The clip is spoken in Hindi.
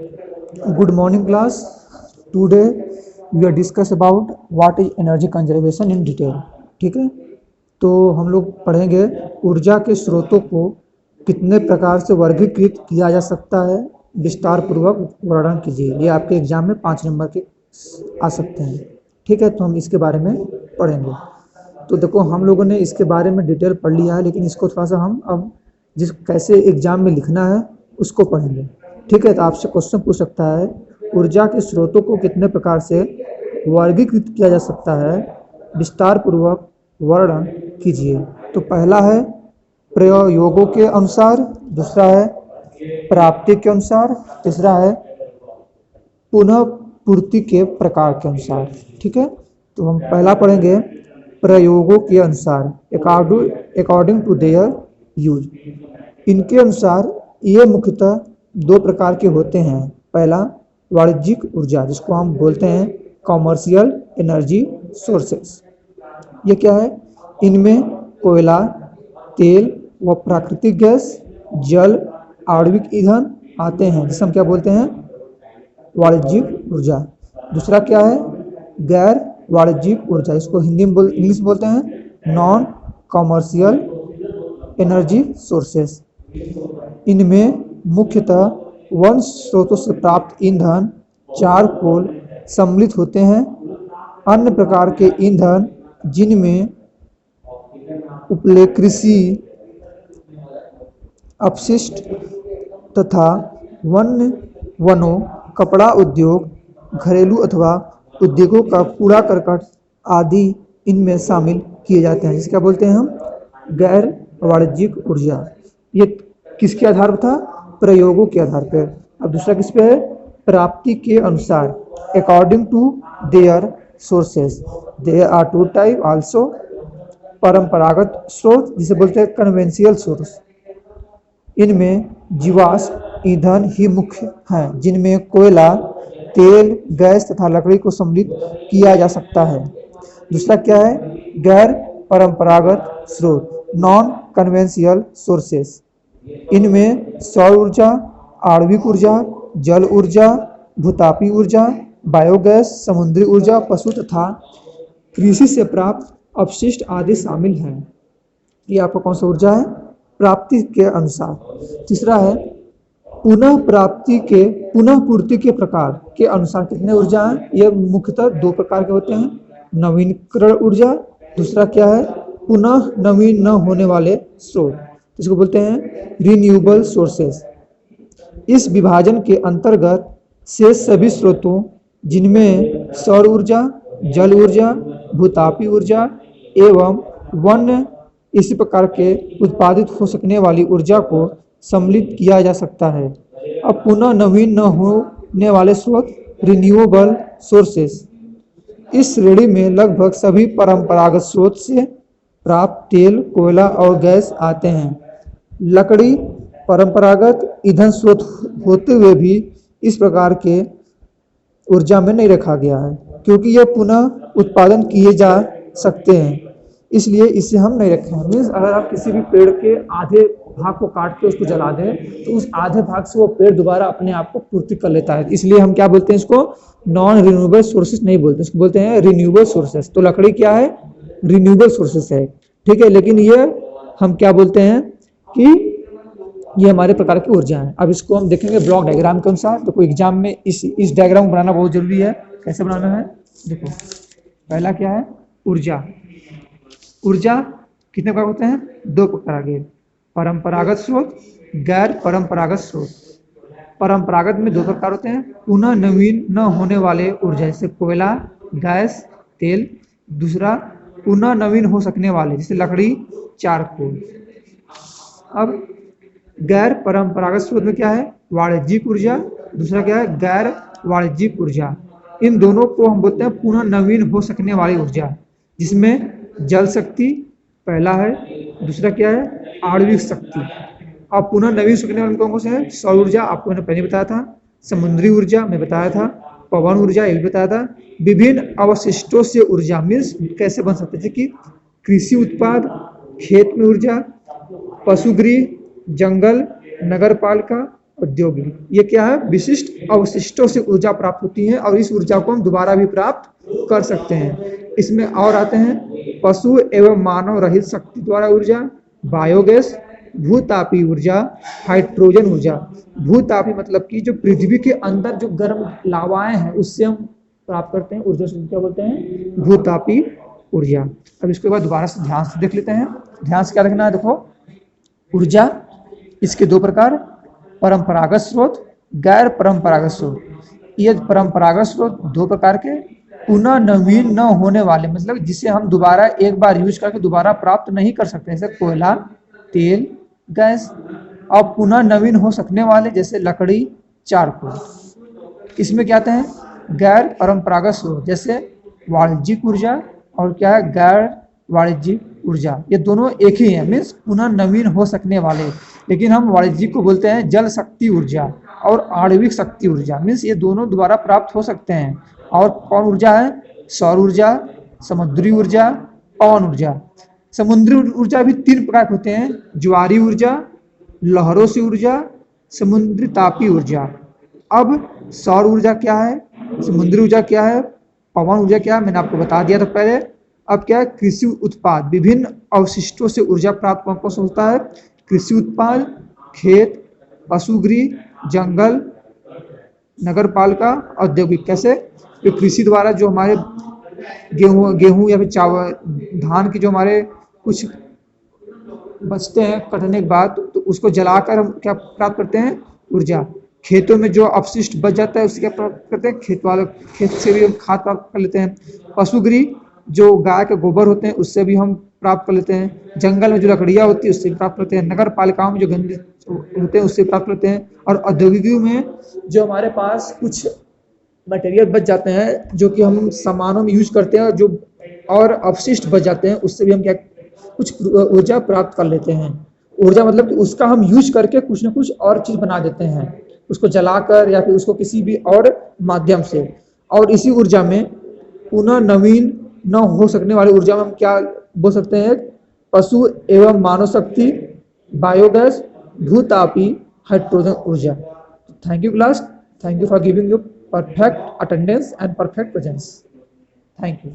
Good morning class. Today we are discuss about what is energy conservation in detail. ठीक है, तो हम लोग पढ़ेंगे ऊर्जा के स्रोतों को कितने प्रकार से वर्गीकृत किया जा सकता है, विस्तार पूर्वक वर्णन कीजिए। ये आपके एग्जाम में 5 नंबर के आ सकते हैं। ठीक है, तो हम इसके बारे में पढ़ेंगे। तो देखो, हम लोगों ने इसके बारे में डिटेल पढ़ लिया है, लेकिन इसको थोड़ा सा हम अब कैसे एग्जाम में लिखना है उसको पढ़ेंगे। ठीक है, तो आपसे क्वेश्चन पूछ सकता है ऊर्जा के स्रोतों को कितने प्रकार से वर्गीकृत किया जा सकता है, विस्तार पूर्वक वर्णन कीजिए। तो पहला है प्रयोगों के अनुसार, दूसरा है प्राप्ति के अनुसार, तीसरा है पुनः पूर्ति के प्रकार के अनुसार। ठीक है, तो हम पहला पढ़ेंगे प्रयोगों के अनुसार, अकॉर्डिंग टू देयर यूज। इनके अनुसार ये मुख्यतः 2 प्रकार के होते हैं। पहला वाणिज्यिक ऊर्जा, जिसको हम बोलते हैं कॉमर्शियल एनर्जी सोर्सेस। ये क्या है? इनमें कोयला, तेल व प्राकृतिक गैस, जल, आणविक ईंधन आते हैं, जिसे हम क्या बोलते हैं? वाणिज्यिक ऊर्जा। दूसरा क्या है? गैर वाणिज्यिक ऊर्जा, इसको हिंदी में इंग्लिश में बोलते हैं नॉन कॉमर्शियल एनर्जी सोर्सेस। इनमें मुख्यतः वन स्रोतों से प्राप्त ईंधन, चारकोल सम्मिलित होते हैं। अन्य प्रकार के ईंधन जिनमें उपले कृषि अपशिष्ट तथा वनों, कपड़ा उद्योग, घरेलू अथवा उद्योगों का कूड़ा करकट आदि इनमें शामिल किए जाते हैं, जिसे क्या बोलते हैं हम? गैर वाणिज्यिक ऊर्जा। ये किसके आधार पर था? प्रयोगों के आधार पर। अब दूसरा किस पे है? प्राप्ति के अनुसार, according to their sources. There are 2 type also. परंपरागत स्रोत, जिसे बोलते हैं कन्वेंशियल सोर्स। इनमें जीवाश्म ईंधन ही मुख्य हैं, जिनमें कोयला, तेल, गैस तथा लकड़ी को सम्मिलित किया जा सकता है। दूसरा क्या है? गैर परंपरागत स्रोत, नॉन कन्वेंशियल सोर्सेस। इनमें सौर ऊर्जा, आणविक ऊर्जा, जल ऊर्जा, भूतापी ऊर्जा, बायोगैस, समुद्री ऊर्जा, पशु तथा कृषि से प्राप्त अपशिष्ट आदि शामिल हैं। ये आपका कौन सा ऊर्जा है? प्राप्ति के अनुसार। तीसरा है पुनः पूर्ति के प्रकार के अनुसार कितने ऊर्जा हैं? ये मुख्यतः 2 प्रकार के होते हैं, नवीकरण ऊर्जा, दूसरा क्या है? पुनः नवीन न होने वाले स्रोत, इसको बोलते हैं रिन्यूएबल सोर्सेस। इस विभाजन के अंतर्गत से सभी स्रोतों, जिनमें सौर ऊर्जा, जल ऊर्जा, भूतापी ऊर्जा एवं वन इसी प्रकार के उत्पादित हो सकने वाली ऊर्जा को सम्मिलित किया जा सकता है। अब पुनः नवीन न होने वाले स्रोत, रिन्यूएबल सोर्सेस। इस श्रेणी में लगभग सभी परंपरागत स्रोत से प्राप्त तेल, कोयला और गैस आते हैं। लकड़ी परंपरागत ईंधन स्रोत होते हुए भी इस प्रकार के ऊर्जा में नहीं रखा गया है, क्योंकि यह पुनः उत्पादन किए जा सकते हैं, इसलिए इसे हम नहीं रखे हैं। मीन्स अगर आप किसी भी पेड़ के आधे भाग को काट के उसको जला दें, तो उस आधे भाग से वो पेड़ दोबारा अपने आप को पूर्ति कर लेता है। इसलिए हम क्या बोलते हैं? इसको नॉन रिन्यूएबल सोर्सेस नहीं बोलते, इसको बोलते हैं रिन्यूएबल सोर्सेस। तो लकड़ी क्या है? रिन्यूएबल सोर्सेस है। ठीक है, लेकिन ये हम क्या बोलते हैं कि ये हमारे प्रकार की ऊर्जा है। अब इसको हम देखेंगे ब्लॉक डायग्राम के अनुसार। तो कोई एग्जाम में इस डायग्राम को बनाना बहुत जरूरी है। कैसे बनाना है? देखो, पहला क्या है? ऊर्जा। ऊर्जा कितने प्रकार होते हैं? 2 प्रकार के, परंपरागत स्रोत, गैर परंपरागत स्रोत। परंपरागत में 2 प्रकार होते हैं, पुनः नवीन न होने वाले ऊर्जा, जैसे कोयला, गैस, तेल। दूसरा पुनः नवीन हो सकने वाले, जैसे लकड़ी, चारकोल। अब गैर परंपरागत स्रोत में क्या है? वाणिज्यिक ऊर्जा। दूसरा क्या है? गैर वाणिज्यिक ऊर्जा। इन दोनों को हम बोलते हैं पुनः नवीन हो सकने वाली ऊर्जा, जिसमें जल शक्ति पहला है, दूसरा क्या है? आणविक शक्ति। अब पुनः नवीन सकने वाले कौन से हैं? सौर ऊर्जा, आपको मैंने पहले बताया था, समुद्री ऊर्जा मैं बताया था, पवन ऊर्जा ये भी बताया था। विभिन्न अवशिष्टों से ऊर्जा मीन्स कैसे बन सकते हैं कि कृषि उत्पाद, खेत में ऊर्जा, पशुगृह, जंगल, नगर पालिका औद्योगिक। ये क्या है? विशिष्ट अवशिष्टों से ऊर्जा प्राप्त होती है और इस ऊर्जा को हम दोबारा भी प्राप्त कर सकते हैं। इसमें और आते हैं पशु एवं मानव रहित शक्ति द्वारा ऊर्जा, बायोगैस, भूतापी ऊर्जा, हाइड्रोजन ऊर्जा। भूतापी मतलब कि जो पृथ्वी के अंदर जो गर्म लावाएं हैं उससे हम प्राप्त करते हैं ऊर्जा से क्या बोलते हैं? भूतापी ऊर्जा। अब इसके बाद दोबारा से ध्यान से देख लेते हैं। ध्यान से क्या रखना है? देखो, ऊर्जा इसके दो प्रकार, परंपरागत स्रोत, गैर परंपरागत स्रोत। ये परंपरागत स्रोत दो प्रकार के, पुनः नवीन न होने वाले, मतलब जिसे हम दोबारा एक बार यूज करके दोबारा प्राप्त नहीं कर सकते, जैसे कोयला, तेल, गैस। और पुनः नवीन हो सकने वाले जैसे लकड़ी, चारकोल। इसमें क्या आते हैं? गैर परंपरागत स्रोत, जैसे वाणिज्यिक ऊर्जा और क्या है? गैर वाणिज्यिक ऊर्जा। ये दोनों एक ही है, मीन्स पुनः नवीन हो सकने वाले। लेकिन हम वाणिज्यिक को बोलते हैं जल शक्ति ऊर्जा और आणविक शक्ति ऊर्जा, मीन्स ये दोनों दोबारा प्राप्त हो सकते हैं। और कौन ऊर्जा है? सौर ऊर्जा, समुद्री ऊर्जा, पवन ऊर्जा। समुद्री ऊर्जा भी तीन प्रकार के होते हैं, ज्वारी ऊर्जा, लहरों से ऊर्जा, समुद्री तापी ऊर्जा। अब सौर ऊर्जा क्या है, समुद्री ऊर्जा क्या है, पवन ऊर्जा क्या है, मैंने आपको बता दिया था पहले। अब क्या है? कृषि उत्पाद, विभिन्न अवशिष्टों से ऊर्जा प्राप्त कौन कौन सा होता है? कृषि उत्पाद, खेत, पशुगृह, जंगल, नगर पालिका, औद्योगिक। कैसे? तो कृषि द्वारा जो हमारे गेहूं या फिर चावल, धान की जो हमारे कुछ बचते हैं कटने के बाद, तो उसको जलाकर हम क्या प्राप्त करते हैं? ऊर्जा। खेतों में जो अपशिष्ट बच जाता है उससे क्या प्राप्त करते हैं? खेत से भी हम खाद प्राप्त कर लेते हैं। पशुगृह, जो गाय के गोबर होते हैं उससे भी हम प्राप्त कर लेते हैं। जंगल में जो लकड़ियाँ होती है उससे भी प्राप्त करते हैं। नगर पालिकाओं में जो गंदे होते हैं उससे प्राप्त करते हैं। और औद्योगिकों में जो हमारे पास कुछ मटेरियल बच जाते हैं जो कि हम सामानों में यूज करते हैं, और जो और अपशिष्ट बच जाते हैं उससे भी हम क्या कुछ ऊर्जा प्राप्त कर लेते हैं। ऊर्जा मतलब कि उसका हम यूज करके कुछ ना कुछ और चीज बना देते हैं, उसको जलाकर या फिर उसको किसी भी और माध्यम से। और इसी ऊर्जा में पुनः नवीन न हो सकने वाली ऊर्जा में हम क्या बोल सकते हैं? पशु एवं मानव शक्ति, बायोगैस, भूतापी, हाइड्रोजन ऊर्जा। Thank you class, thank you for giving you perfect attendance and perfect presence. Thank you.